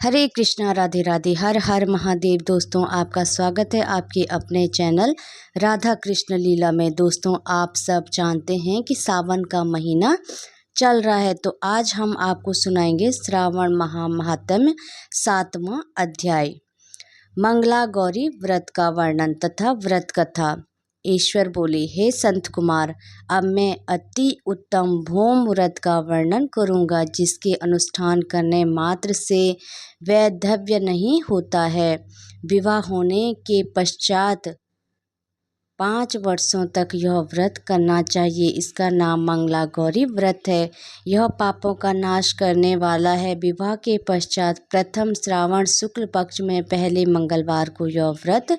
हरे कृष्णा, राधे राधे, हर हर महादेव। दोस्तों, आपका स्वागत है आपके अपने चैनल राधा कृष्ण लीला में। दोस्तों, आप सब जानते हैं कि सावन का महीना चल रहा है, तो आज हम आपको सुनाएंगे श्रावण महात्म्य 7वां अध्याय, मंगला गौरी व्रत का वर्णन तथा व्रत कथा। ईश्वर बोले, हे संत कुमार, अब मैं अति उत्तम भौम व्रत का वर्णन करूँगा, जिसके अनुष्ठान करने मात्र से वैधव्य नहीं होता है। विवाह होने के पश्चात 5 वर्षों तक यह व्रत करना चाहिए। इसका नाम मंगला गौरी व्रत है। यह पापों का नाश करने वाला है। विवाह के पश्चात प्रथम श्रावण शुक्ल पक्ष में पहले मंगलवार को यह व्रत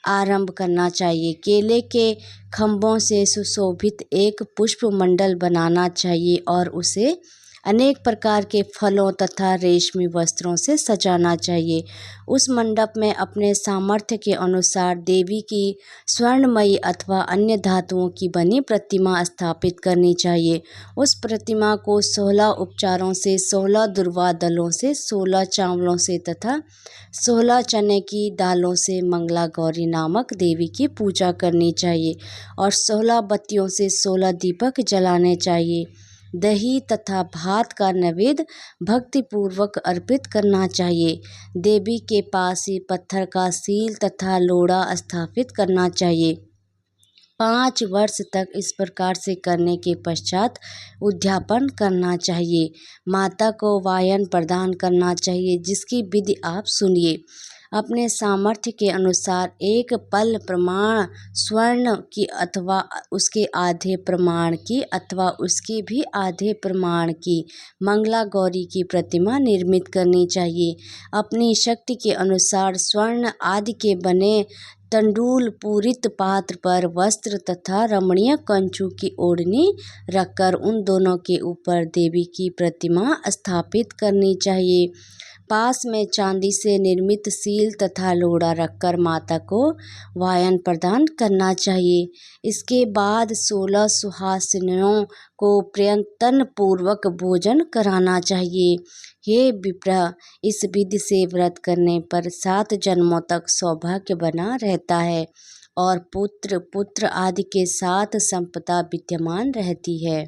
आरंभ करना चाहिए। केले के खंभों से सुशोभित एक पुष्प मंडल बनाना चाहिए और उसे अनेक प्रकार के फलों तथा रेशमी वस्त्रों से सजाना चाहिए। उस मंडप में अपने सामर्थ्य के अनुसार देवी की स्वर्णमयी अथवा अन्य धातुओं की बनी प्रतिमा स्थापित करनी चाहिए। उस प्रतिमा को 16 उपचारों से, 16 दुर्वा दलों से, 16 चावलों से तथा 16 चने की दालों से मंगला गौरी नामक देवी की पूजा करनी चाहिए और 16 बत्तियों से 16 दीपक जलाने चाहिए। दही तथा भात का नैवेद्य भक्तिपूर्वक अर्पित करना चाहिए। देवी के पास ही पत्थर का सील तथा लोड़ा स्थापित करना चाहिए। 5 वर्ष तक इस प्रकार से करने के पश्चात उद्यापन करना चाहिए। माता को वायन प्रदान करना चाहिए, जिसकी विधि आप सुनिए। अपने सामर्थ्य के अनुसार एक पल प्रमाण स्वर्ण की अथवा उसके आधे प्रमाण की अथवा उसके भी आधे प्रमाण की मंगला गौरी की प्रतिमा निर्मित करनी चाहिए। अपनी शक्ति के अनुसार स्वर्ण आदि के बने तंडूल पूरित पात्र पर वस्त्र तथा रमणीय कंचू की ओढ़नी रखकर उन दोनों के ऊपर देवी की प्रतिमा स्थापित करनी चाहिए। पास में चांदी से निर्मित सील तथा लोड़ा रखकर माता को वायन प्रदान करना चाहिए। इसके बाद 16 सुहासिनियों को प्रयत्न पूर्वक भोजन कराना चाहिए। हे विप्रह, इस विधि से व्रत करने पर 7 जन्मों तक सौभाग्य बना रहता है और पुत्र आदि के साथ संपदा विद्यमान रहती है।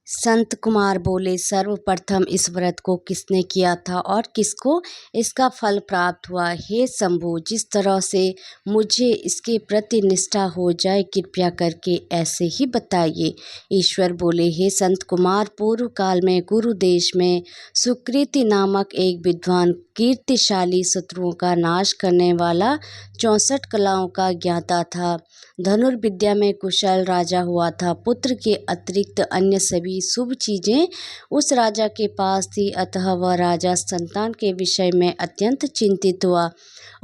संत कुमार बोले, सर्वप्रथम इस व्रत को किसने किया था और किसको इसका फल प्राप्त हुआ? हे शंभु, जिस तरह से मुझे इसके प्रति निष्ठा हो जाए, कृपया करके ऐसे ही बताइए। ईश्वर बोले, हे संत कुमार, पूर्व काल में गुरु देश में सुकृति नामक एक विद्वान कीर्तिशाली शत्रुओं का नाश करने वाला 64 कलाओं का ज्ञाता था। धनुर्विद्या में कुशल राजा हुआ था। पुत्र के अतिरिक्त अन्य सभी शुभ चीजें उस राजा के पास थी, अतः वह राजा संतान के विषय में अत्यंत चिंतित हुआ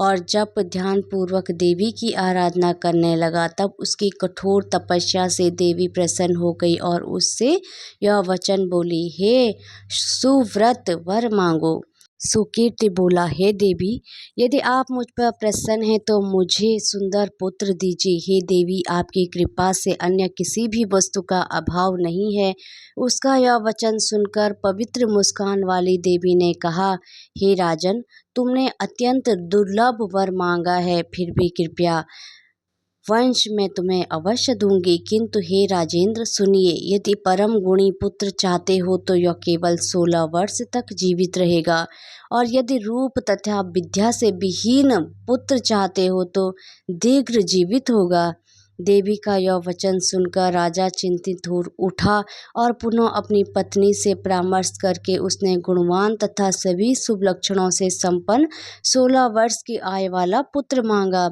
और जब ध्यान पूर्वक देवी की आराधना करने लगा, तब उसकी कठोर तपस्या से देवी प्रसन्न हो गई और उससे यह वचन बोली, हे सुव्रत, वर मांगो। सुकीर्ति बोला, हे देवी, यदि आप मुझ पर प्रसन्न हैं तो मुझे सुंदर पुत्र दीजिए। हे देवी, आपकी कृपा से अन्य किसी भी वस्तु का अभाव नहीं है। उसका यह वचन सुनकर पवित्र मुस्कान वाली देवी ने कहा, हे राजन, तुमने अत्यंत दुर्लभ वर मांगा है, फिर भी कृपया वंश मैं तुम्हें अवश्य दूंगी। किंतु हे राजेंद्र, सुनिए, यदि परम गुणी पुत्र चाहते हो तो यह केवल 16 वर्ष तक जीवित रहेगा, और यदि रूप तथा विद्या से विहीन पुत्र चाहते हो तो दीर्घ जीवित होगा। देवी का यह वचन सुनकर राजा चिंतित हो उठा और पुनः अपनी पत्नी से परामर्श करके उसने गुणवान तथा सभी शुभ लक्षणों से संपन्न 16 वर्ष की आयु वाला पुत्र मांगा।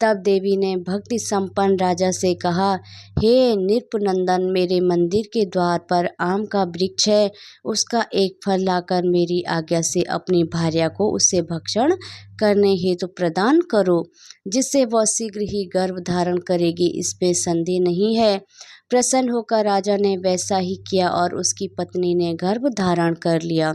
तब देवी ने भक्ति संपन्न राजा से कहा, हे नृपनंदन, मेरे मंदिर के द्वार पर आम का वृक्ष है, उसका एक फल लाकर मेरी आज्ञा से अपनी भार्या को उससे भक्षण करने हेतु प्रदान करो, जिससे वह शीघ्र ही गर्भ धारण करेगी, इसमें संदेह नहीं है। प्रसन्न होकर राजा ने वैसा ही किया और उसकी पत्नी ने गर्भ धारण कर लिया।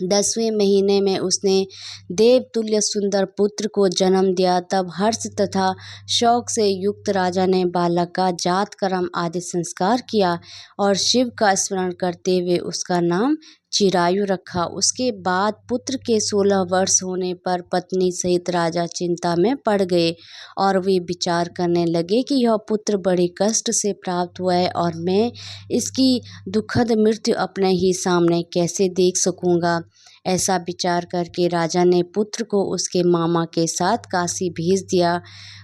10वें महीने में उसने देवतुल्य सुंदर पुत्र को जन्म दिया। तब हर्ष तथा शौक से युक्त राजा ने बालक का जात कर्म आदि संस्कार किया और शिव का स्मरण करते हुए उसका नाम चिरायु रखा। उसके बाद पुत्र के 16 वर्ष होने पर पत्नी सहित राजा चिंता में पड़ गए और वे विचार करने लगे कि यह पुत्र बड़े कष्ट से प्राप्त हुआ है और मैं इसकी दुखद मृत्यु अपने ही सामने कैसे देख सकूंगा। ऐसा विचार करके राजा ने पुत्र को उसके मामा के साथ काशी भेज दिया।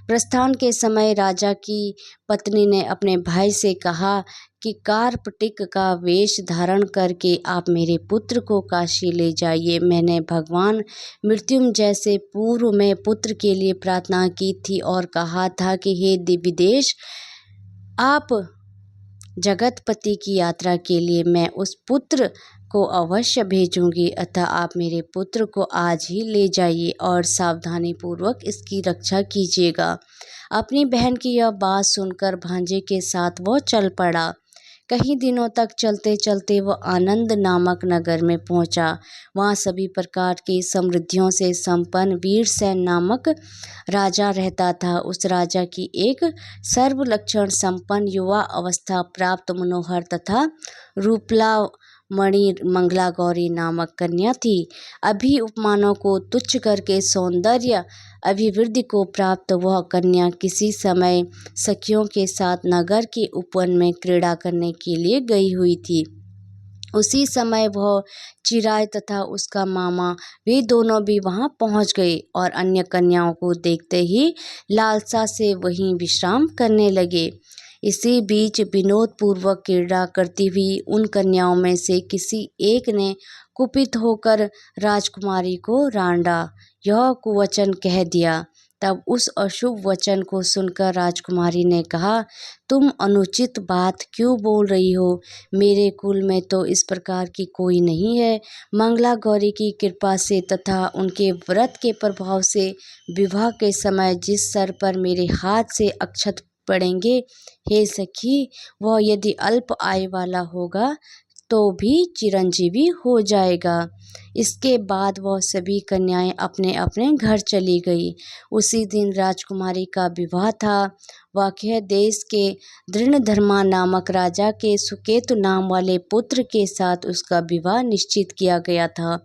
प्रस्थान के समय राजा की पत्नी ने अपने भाई से कहा कि कार्पटिक का वेश धारण करके आप मेरे पुत्र को काशी ले जाइए। मैंने भगवान मृत्युंजय से पूर्व में पुत्र के लिए प्रार्थना की थी और कहा था कि हे दिव्यदेश, आप जगतपति की यात्रा के लिए मैं उस पुत्र को अवश्य भेजूंगी, अतः आप मेरे पुत्र को आज ही ले जाइए और सावधानी पूर्वक इसकी रक्षा कीजिएगा। अपनी बहन की यह बात सुनकर भांजे के साथ वह चल पड़ा। कई दिनों तक चलते चलते वह आनंद नामक नगर में पहुंचा। वहां सभी प्रकार की समृद्धियों से संपन्न वीरसेन नामक राजा रहता था। उस राजा की एक सर्वलक्षण संपन्न युवा अवस्था प्राप्त मनोहर तथा रूपला मणि मंगला गौरी नामक कन्या थी। अभी उपमानों को तुच्छ करके सौंदर्य अभिवृद्धि को प्राप्त वह कन्या किसी समय सखियों के साथ नगर के उपवन में क्रीड़ा करने के लिए गई हुई थी। उसी समय वह चिराय तथा उसका मामा वे दोनों भी वहां पहुंच गए और अन्य कन्याओं को देखते ही लालसा से वहीं विश्राम करने लगे। इसी बीच विनोद पूर्वक क्रीड़ा करती हुई उन कन्याओं में से किसी एक ने कुपित होकर राजकुमारी को रांडा, यह कुवचन कह दिया। तब उस अशुभ वचन को सुनकर राजकुमारी ने कहा, तुम अनुचित बात क्यों बोल रही हो? मेरे कुल में तो इस प्रकार की कोई नहीं है। मंगला गौरी की कृपा से तथा उनके व्रत के प्रभाव से विवाह के समय जिस सर पर मेरे हाथ से अक्षत पड़ेंगे, हे सखी, वह यदि अल्प आयु वाला होगा तो भी चिरंजीवी हो जाएगा। इसके बाद वह सभी कन्याएं अपने अपने घर चली गई। उसी दिन राजकुमारी का विवाह था। वाक्य देश के दृढ़धर्मा नामक राजा के सुकेतु नाम वाले पुत्र के साथ उसका विवाह निश्चित किया गया था।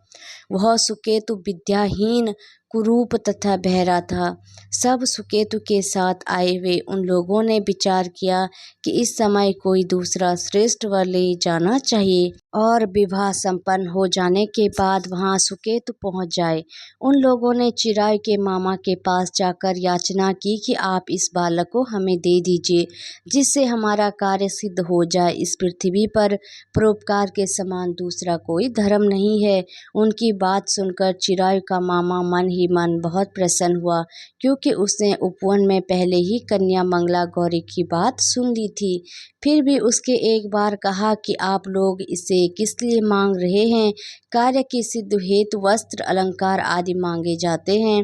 वह सुकेतु विद्याहीन, कुरूप तथा बहरा था। सब सुकेतु के साथ आए हुए उन लोगों ने विचार किया कि इस समय कोई दूसरा श्रेष्ठ वर ले जाना चाहिए और विवाह संपन्न हो जाने के बाद वहां सुकेतु पहुंच जाए। उन लोगों ने चिराय के मामा के पास जाकर याचना की कि आप इस बालक को हमें दे दीजिए, जिससे हमारा कार्य सिद्ध हो जाए। इस पृथ्वी पर परोपकार के समान दूसरा कोई धर्म नहीं है। उनकी बात सुनकर चिराय का मामा मन ही मन बहुत प्रसन्न हुआ, क्योंकि उसने उपवन में पहले ही कन्या मंगला गौरी की बात सुन ली थी। फिर भी उसके एक बार कहा कि आप लोग इसे किस लिए मांग रहे हैं? कार्य की सिद्ध हेतु वस्त्र, अलंकार आदि मांगे जाते हैं,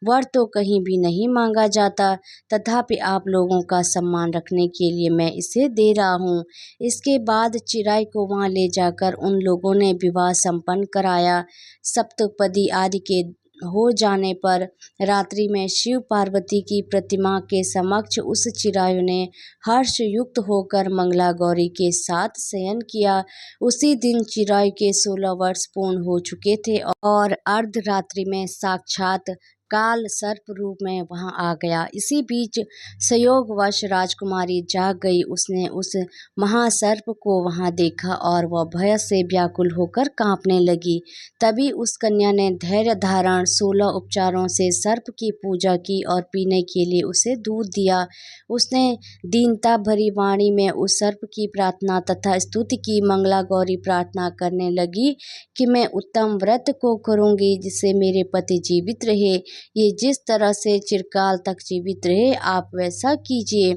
वर तो कहीं भी नहीं मांगा जाता। तथापि आप लोगों का सम्मान रखने के लिए मैं इसे दे रहा हूँ। इसके बाद चिराय को वहां ले जाकर उन लोगों ने विवाह संपन्न कराया। सप्तपदी आदि के हो जाने पर रात्रि में शिव पार्वती की प्रतिमा के समक्ष उस चिरायु ने हर्ष युक्त होकर मंगला गौरी के साथ शयन किया। उसी दिन चिरायु के 16 वर्ष पूर्ण हो चुके थे और अर्धरात्रि में साक्षात काल सर्प रूप में वहां आ गया। इसी बीच संयोगवश राजकुमारी जाग गई। उसने उस महासर्प को वहां देखा और वह भय से व्याकुल होकर कांपने लगी। तभी उस कन्या ने धैर्य धारण 16 उपचारों से सर्प की पूजा की और पीने के लिए उसे दूध दिया। उसने दीनता भरी वाणी में उस सर्प की प्रार्थना तथा स्तुति की। मंगला गौरी प्रार्थना करने लगी कि मैं उत्तम व्रत को करूंगी जिससे मेरे पति जीवित रहे। ये जिस तरह से चिरकाल तक जीवित रहे, आप वैसा कीजिए।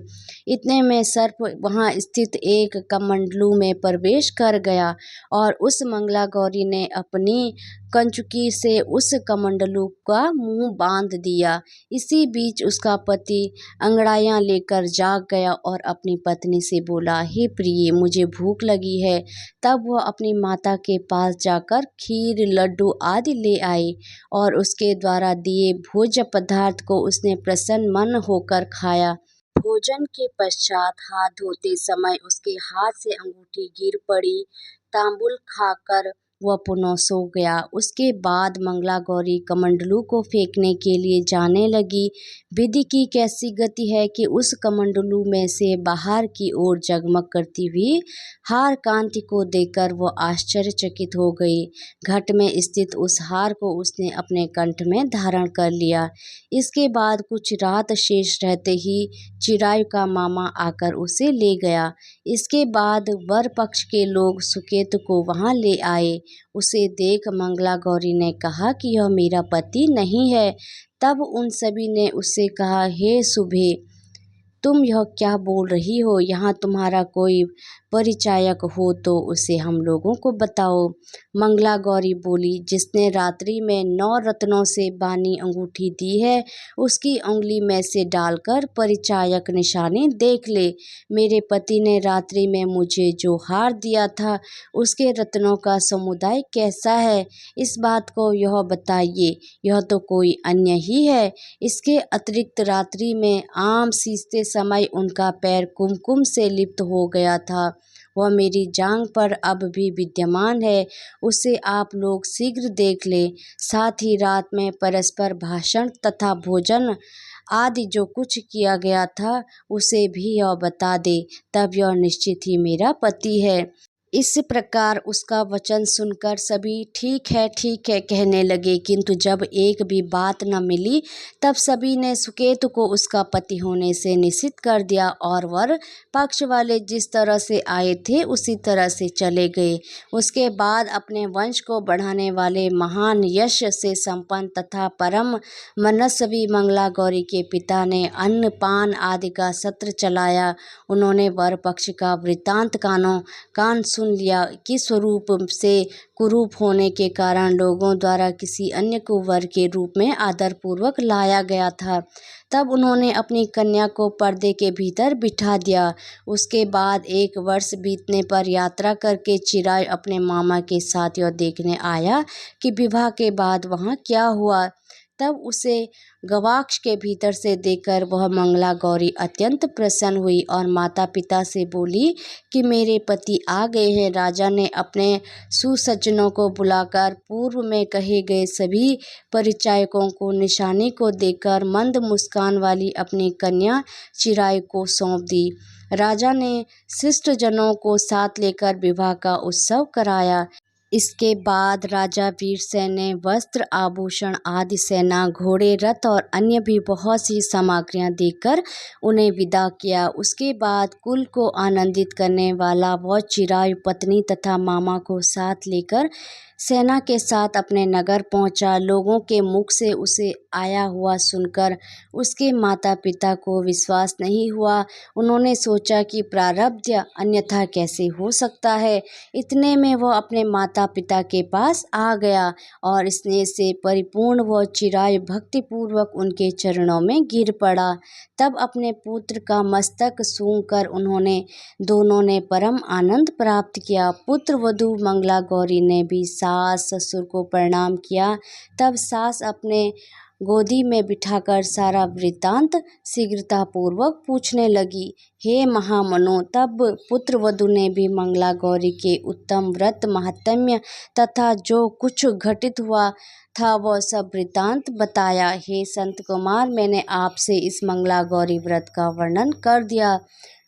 इतने में सर्प वहां स्थित एक कमंडलू में प्रवेश कर गया और उस मंगला गौरी ने अपनी कंचुकी से उस कमंडलू का मुंह बांध दिया। इसी बीच उसका पति अंगड़ाइयां लेकर जाग गया और अपनी पत्नी से बोला, हे प्रिय, मुझे भूख लगी है। तब वह अपनी माता के पास जाकर खीर, लड्डू आदि ले आई और उसके द्वारा दिए भोज्य पदार्थ को उसने प्रसन्न मन होकर खाया। भोजन के पश्चात हाथ धोते समय उसके हाथ से अंगूठी गिर पड़ी। तांबुल खाकर वह पुनः सो गया। उसके बाद मंगला गौरी कमंडलू को फेंकने के लिए जाने लगी। विधि की कैसी गति है कि उस कमंडलू में से बाहर की ओर जगमग करती हुई हार कांति को देखकर वह आश्चर्यचकित हो गई। घट में स्थित उस हार को उसने अपने कंठ में धारण कर लिया। इसके बाद कुछ रात शेष रहते ही चिरायु का मामा आकर उसे ले गया। इसके बाद वर पक्ष के लोग सुकेतु को वहां ले आए। उसे देख मंगला गौरी ने कहा कि यह मेरा पति नहीं है। तब उन सभी ने उससे कहा, हे शुभे, तुम यह क्या बोल रही हो? यहाँ तुम्हारा कोई परिचायक हो तो उसे हम लोगों को बताओ। मंगला गौरी बोली, जिसने रात्रि में 9 रत्नों से बानी अंगूठी दी है, उसकी उंगली में से डालकर परिचायक निशानी देख ले। मेरे पति ने रात्रि में मुझे जो हार दिया था, उसके रत्नों का समुदाय कैसा है, इस बात को यह बताइए। यह तो कोई अन्य ही है। इसके अतिरिक्त रात्रि में आम सींचते समय उनका पैर कुमकुम से लिप्त हो गया था। वह मेरी जांघ पर अब भी विद्यमान है। उसे आप लोग शीघ्र देख ले। साथ ही रात में परस्पर भाषण तथा भोजन आदि जो कुछ किया गया था, उसे भी यह बता दे। तब यह निश्चित ही मेरा पति है। इस प्रकार उसका वचन सुनकर सभी ठीक है कहने लगे, किंतु जब एक भी बात न मिली तब सभी ने सुकेतु को उसका पति होने से निश्चित कर दिया और वर पक्ष वाले जिस तरह से आए थे उसी तरह से चले गए। उसके बाद अपने वंश को बढ़ाने वाले महान यश से संपन्न तथा परम मनस्वी मंगला गौरी के पिता ने अन्न पान आदि का सत्र चलाया। उन्होंने वर पक्ष का वृत्तांत कान सुन लिया कि स्वरूप से कुरूप होने के कारण लोगों द्वारा किसी अन्य को वर के रूप में आदरपूर्वक लाया गया था। तब उन्होंने अपनी कन्या को पर्दे के भीतर बिठा दिया। उसके बाद 1 वर्ष बीतने पर यात्रा करके चिरायु अपने मामा के साथ यह देखने आया कि विवाह के बाद वहाँ क्या हुआ। तब उसे गवाक्ष के भीतर से देखकर वह मंगला गौरी अत्यंत प्रसन्न हुई और माता पिता से बोली कि मेरे पति आ गए हैं। राजा ने अपने सुसज्जनों को बुलाकर पूर्व में कहे गए सभी परिचायकों को निशानी को देकर मंद मुस्कान वाली अपनी कन्या चिरायु को सौंप दी। राजा ने शिष्टजनों को साथ लेकर विवाह का उत्सव कराया। इसके बाद राजा वीरसेन ने वस्त्र आभूषण आदि सेना घोड़े रथ और अन्य भी बहुत सी सामग्रियां देकर उन्हें विदा किया। उसके बाद कुल को आनंदित करने वाला वह चिरायु पत्नी तथा मामा को साथ लेकर सेना के साथ अपने नगर पहुंचा। लोगों के मुख से उसे आया हुआ सुनकर उसके माता पिता को विश्वास नहीं हुआ। उन्होंने सोचा कि प्रारब्ध अन्यथा कैसे हो सकता है। इतने में वह अपने माता पिता के पास आ गया और स्नेह से परिपूर्ण वह चिरायु भक्तिपूर्वक उनके चरणों में गिर पड़ा। तब अपने पुत्र का मस्तक सूंघकर उन्होंने दोनों ने परम आनंद प्राप्त किया। पुत्र वधू मंगला गौरी ने भी सास ससुर को प्रणाम किया। तब सास अपने गोदी में बिठाकर सारा वृत्तांत शीघ्रतापूर्वक पूछने लगी। हे महामनो, तब पुत्र वधू ने भी मंगला गौरी के उत्तम व्रत महात्म्य तथा जो कुछ घटित हुआ था वह सब वृत्तांत बताया। हे संत कुमार, मैंने आपसे इस मंगला गौरी व्रत का वर्णन कर दिया।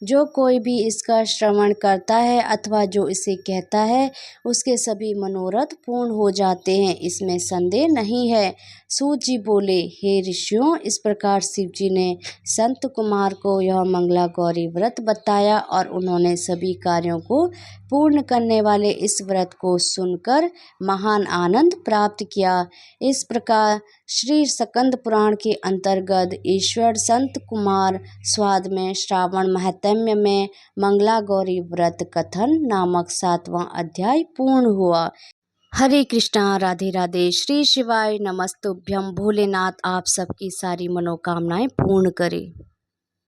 जो कोई भी इसका श्रवण करता है अथवा जो इसे कहता है, उसके सभी मनोरथ पूर्ण हो जाते हैं, इसमें संदेह नहीं है। सूत जी बोले, हे ऋषियों, इस प्रकार शिव जी ने संत कुमार को यह मंगला गौरी व्रत बताया और उन्होंने सभी कार्यों को पूर्ण करने वाले इस व्रत को सुनकर महान आनंद प्राप्त किया। इस प्रकार श्री स्कंद पुराण के अंतर्गत ईश्वर संत कुमार स्वाद में श्रावण महात्म्य में मंगला गौरी व्रत कथन नामक 7वां अध्याय पूर्ण हुआ। हरे कृष्णा, राधे राधे, श्री शिवाय नमस्तुभ्यम। भोलेनाथ आप सबकी सारी मनोकामनाएं पूर्ण करे।